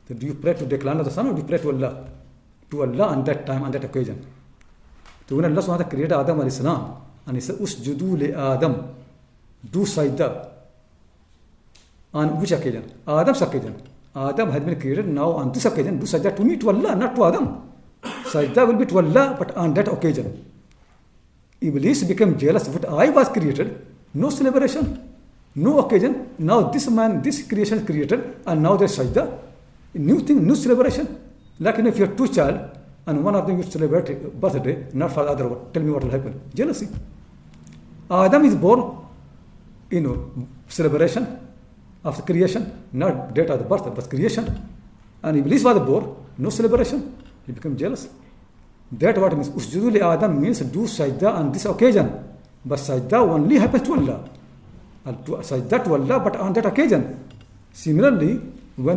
So do you pray to decline of the sun or do you pray to Allah? To Allah on that time, on that occasion. So when Allah SWT created Adam al-Islam, and He said, Usjudu li Adam, do sajda. On which occasion? Adam's occasion. Adam had been created, now on this occasion, do sajda to me, to Allah, not to Adam. Sajda will be to Allah, but on that occasion. Iblis became jealous. But I was created, no celebration, no occasion. Now this man, this creation is created, and now there's sajda. New thing, new celebration. Like if you have 2 children, and one of them you celebrate birthday, not for the other one. Tell me what will happen. Jealousy. Adam is born, celebration of the creation, not date of the birth, but creation. And Iblis was born, no celebration. He became jealous. That what means. Usjudu li Adam means do sajda on this occasion. But sajda only happens to Allah. Sajda to Allah, but on that occasion. Similarly, when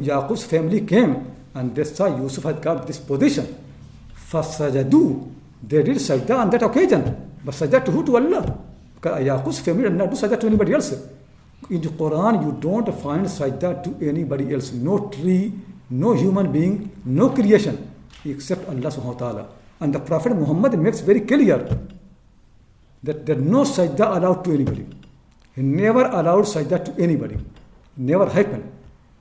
Yaqub's family came and they saw Yusuf had got this position, fasajadu, they did sajda on that occasion. But sajda to who? To Allah. Because Yaqub's family did not do sajda to anybody else. In the Quran, you don't find sajda to anybody else. No tree, no human being, no creation, except Allah subhanahu wa ta'ala. And the Prophet Mohammad makes very clear that there is no sajda allowed to anybody. He never allowed sajda to anybody. Never happened.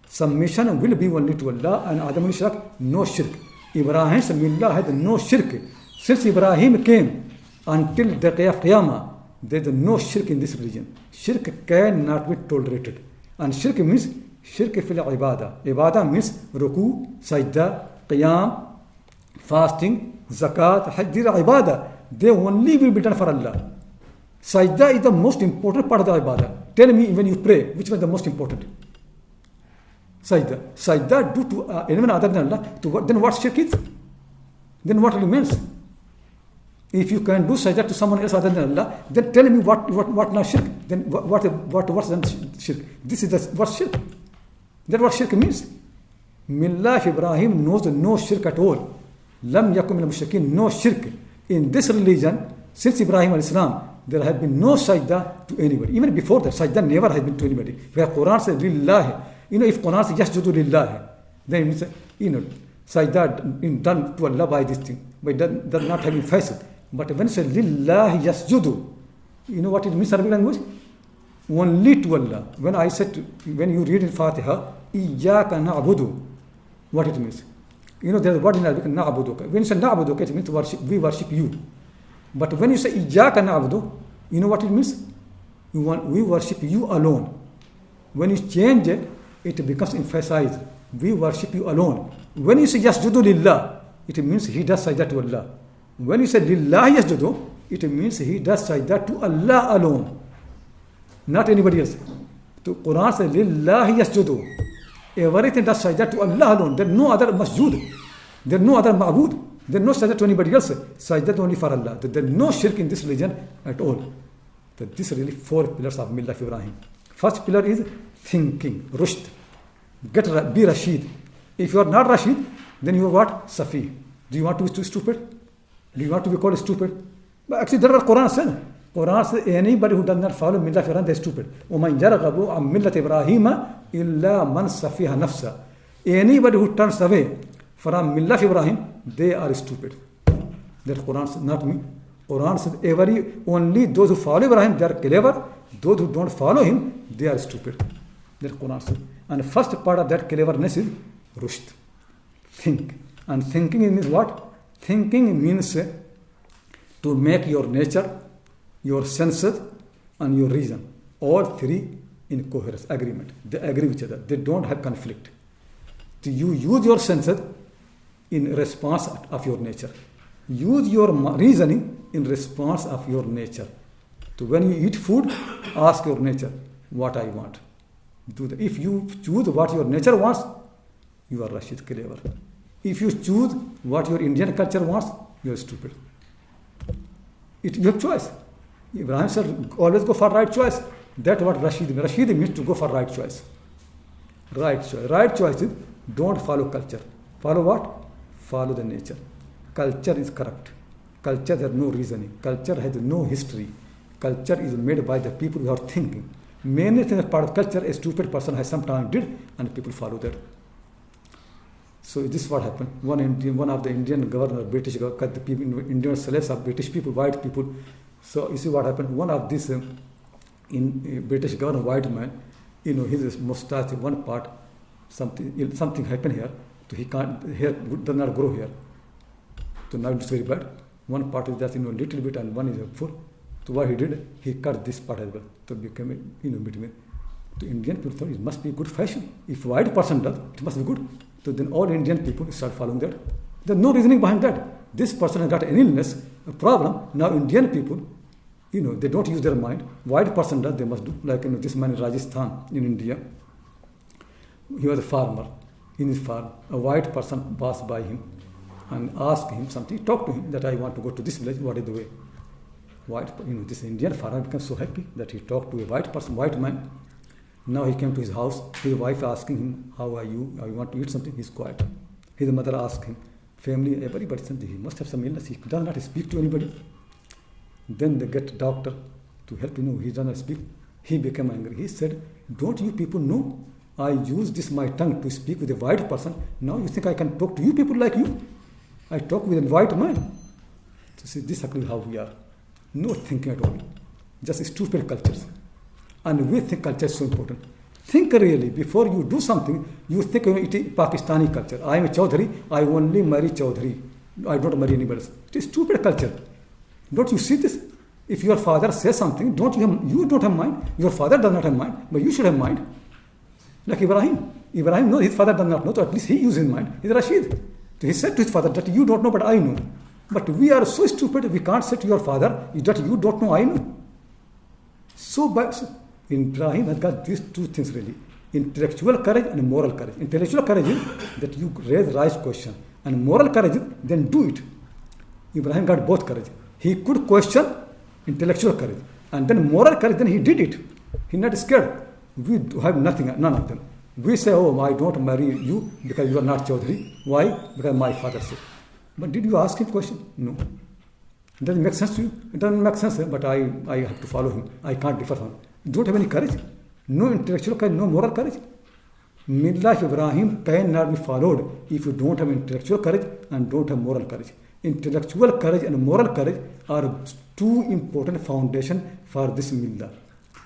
Submission will be only to Allah, and Adam al-Shirk, no shirk. Ibrahim Samillah had no shirk. Since Ibrahim came until the day of Qiyamah, there is no shirk in this religion. Shirk cannot be tolerated. And shirk means shirk fil ibadah. Ibadah means ruku, sajda, qiyam, fasting, zakat, hajj. These are ibadah. They only will be done for Allah. Sajda is the most important part of the ibadah. Tell me when you pray, which one is the most important? Sajda. Sajda do to anyone other than Allah. Then what shirk is? Then what really means? If you can do sajda to someone else other than Allah, then tell me what now shirk? Then what's then shirk? This is what shirk. That's what shirk means. Millah Ibrahim knows no shirk at all. Lam yakum min al-mushrikeen, no shirk. In this religion, since Ibrahim al-Islam, there have been no sajda to anybody. Even before that, sajda never has been to anybody. Where Quran says lillahi, if Quran says yasjudu lillahi, then it means, sajda done to Allah by this thing, but it does not have faisal. But when it says lillahi yasjudu, you know what it means in Arabic language? Only to Allah. When you read in Fatiha, iyyaka na'budu, what it means? There's a word in Arabic, na'budu. When you say na'budu, it means we worship you. But when you say iyyaka na'budu, you know what it means? We worship you alone. When you change it, it becomes emphasized. We worship you alone. When you say yasjudu lillah, it means he does sajda to Allah. When you say lillahi yasjudu, it means he does sajda to Allah alone, not anybody else. The Quran says lillahi yasjudu. Everything does sajda to Allah alone. There is no other masjud. There is no other ma'bud. There is no sajda to anybody else. Sajda only for Allah. There is no shirk in this religion at all. These are really 4 pillars of Millah of Ibrahim. First pillar is thinking, rushd. Be Rashid. If you are not Rashid, then you are what? Safi. Do you want to be stupid? Do you want to be called stupid? But actually, that's what Quran says. Quran says anybody who does not follow Millah of Ibrahim, they is stupid. وَمَنْ يَرْغَبُ عَنْ مِلَّةِ إِبْرَاهِيمَ إِلَّا مَنْ سَفِيهَ نَفْسَهُ. Anybody who turns away from Millah of Ibrahim, they are stupid. That Quran says, not me. Quran says only those who follow Ibrahim, they are clever. Those who don't follow him, they are stupid. That Quran says. And the first part of that cleverness is rushd. Think. And thinking means what? Thinking means to make your nature, your senses, and your reason, all 3 in coherence, agreement. They agree with each other. They don't have conflict. So you use your senses in response of your nature. Use your reasoning in response of your nature. So when you eat food, ask your nature, what I want. Do that. If you choose what your nature wants, you are Rashid, clever. If you choose what your Indian culture wants, you are stupid. You have choice. Ibrahim said, always go for right choice. That's what Rashid means. Rashid means to go for right choice. Right choice. Right choice is don't follow culture. Follow what? Follow the nature. Culture is corrupt. Culture has no reasoning. Culture has no history. Culture is made by the people who are thinking. Many things part of culture, a stupid person has sometimes did, and people follow that. So this is what happened. One of the Indian governor, British governor, the people, Indian slaves of British people, white people. So you see what happened. One of this British governor, white man, his mustache, one part, something happened here. So he can't, hair does not grow here. So now it's very bad. One part is just little bit, and one is full. So what he did, he cut this part as well. So became between. The Indian people thought it must be good fashion. If white person does, it must be good. So then all Indian people start following that. There's no reasoning behind that. This person has got an illness, a problem. Now Indian people, they don't use their mind. White person does, they must do. Like this man in Rajasthan, in India. He was a farmer. In his farm, a white person passed by him and asked him something. Talked to him that I want to go to this village. What is the way? This Indian farmer became so happy that he talked to a white person, white man. Now he came to his house. His wife asking him, how are you? I want to eat something. He's quiet. His mother asked him, family, everybody said he must have some illness. He does not speak to anybody. Then they get a doctor to help he does not speak. He became angry. He said, don't you people know? I use my tongue to speak with a white person. Now you think I can talk to you people like you? I talk with a white man. So see, this is actually how we are. No thinking at all. Just stupid cultures. And we think culture is so important. Think really, before you do something, you think it is Pakistani culture. I am a Chaudhary, I only marry Chaudhary. I don't marry anybody else. It is stupid culture. Don't you see this? If your father says something, you don't have mind. Your father does not have mind, but you should have mind. Like Ibrahim. Ibrahim knows his father does not know, so at least he uses his mind. He's Rashid. So he said to his father that you don't know, but I know. But we are so stupid, we can't say to your father that you don't know, I know. So Ibrahim has got these 2 things really. Intellectual courage and moral courage. Intellectual courage is that you raise right question. And moral courage is then do it. Ibrahim got both courage. He could question intellectual courage. And then moral courage, then he did it. He's not scared. We have nothing, none of them. We say, oh, I don't marry you because you are not Chaudhary. Why? Because my father said. But did you ask him question? No. It doesn't make sense to you. It doesn't make sense, but I have to follow him. I can't differ from him. You don't have any courage. No intellectual courage, no moral courage. Millah of Ibrahim cannot be followed if you don't have intellectual courage and don't have moral courage. Intellectual courage and moral courage are 2 important foundations for this millah.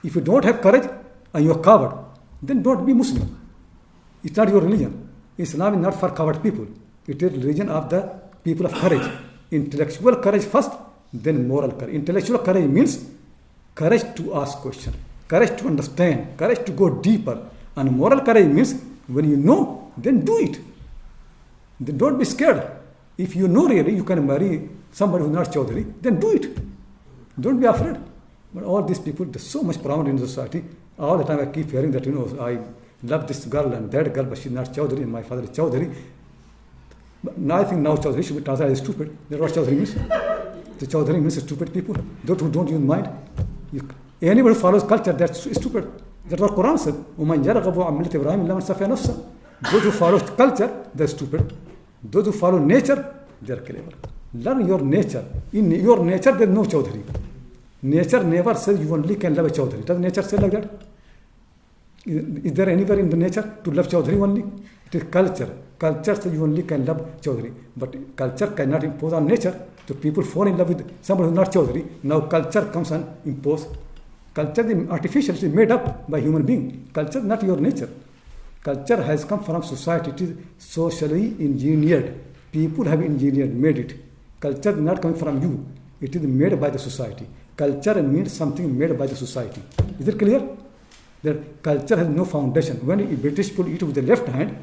If you don't have courage and you are coward, then don't be Muslim. It's not your religion. Islam is not for coward people. It is religion of the people of courage. Intellectual courage first, then moral courage. Intellectual courage means courage to ask questions, courage to understand, courage to go deeper. And moral courage means when you know, then do it. Then don't be scared. If you know really you can marry somebody who is not Chaudhary, then do it. Don't be afraid. But all these people, they're so much prominent in society. All the time I keep hearing that, I love this girl and that girl, but she's not Chaudhary, and my father is Chaudhary. Now I think now Chaudhary should be translated as stupid. That's what Chaudhary means. The Chaudhary means stupid people. Those who don't even mind. Anybody who follows culture, that's stupid. That's what Quran said. وَمَنْ يَرْغَبُ عَنْ مِلَّةِ إِبْرَاهِيمَ إِلَّا مَنْ سَفِهَ نَفْسَهُ. Those who follow culture, they're stupid. Those who follow nature, they're clever. Learn your nature. In your nature, there's no Chaudhary. Nature never says you only can love a Chaudhary. Does nature say like that? Is there anywhere in the nature to love Chaudhary only? It is culture. Culture says you only can love Chaudhary. But culture cannot impose on nature. So people fall in love with somebody who is not Chaudhary. Now culture comes and impose. Culture is artificial. It is made up by human being. Culture is not your nature. Culture has come from society. It is socially engineered. People have engineered, made it. Culture is not coming from you. It is made by the society. Culture means something made by the society. Is it clear? That culture has no foundation. When British people eat with the left hand,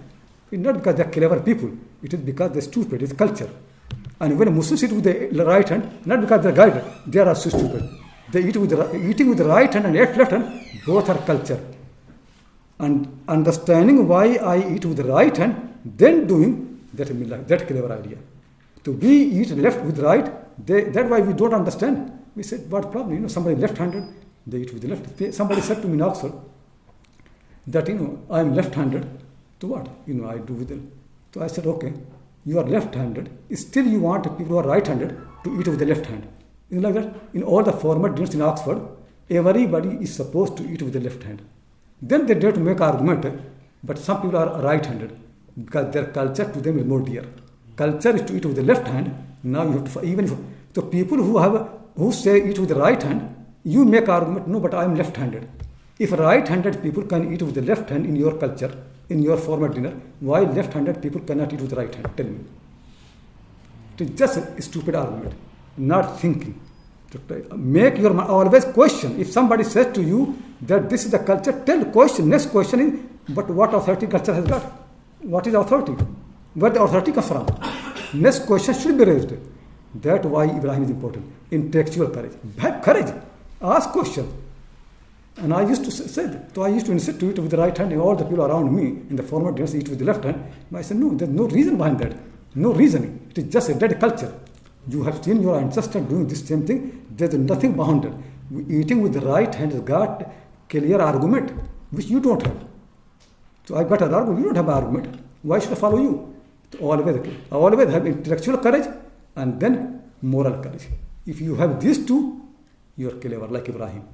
it's not because they're clever people. It is because they're stupid. It's culture. And when Muslims eat with the right hand, not because they're guided, they are also stupid. They eat with eating with the right hand and left hand, both are culture. And understanding why I eat with the right hand, then doing that clever idea. So we eat left with right, that's why we don't understand. We said, what problem? Somebody left-handed, they eat with the left. Somebody said to me in Oxford that, I am left-handed. So what? I do with it. So I said, okay, you are left-handed. Still you want people who are right-handed to eat with the left hand. Like that? In all the formal dinners in Oxford, everybody is supposed to eat with the left hand. Then they dare to make argument, but some people are right-handed because their culture to them is more dear. Culture is to eat with the left hand. Now you have to, so people who say eat with the right hand, you make argument, no, but I am left-handed. If right-handed people can eat with the left hand in your culture, in your formal dinner, why left-handed people cannot eat with the right hand? Tell me. It is just a stupid argument, not thinking. Make your mind, always question. If somebody says to you that this is the culture, tell question. Next question is, but what authority culture has got? What is authority? Where the authority comes from? Next question should be raised. That's why Ibrahim is important. Intellectual courage. Have courage. Ask questions. And I used to say that. So I used to insist to eat with the right hand, and all the people around me in the formal dinners eat with the left hand. But I said, no, there's no reason behind that. No reasoning. It is just a dead culture. You have seen your ancestors doing this same thing. There's nothing behind it. Eating with the right hand has got clear argument, which you don't have. So I got an argument. You don't have an argument. Why should I follow you? So always have intellectual courage and then moral courage. If you have these two, you are clever like Ibrahim.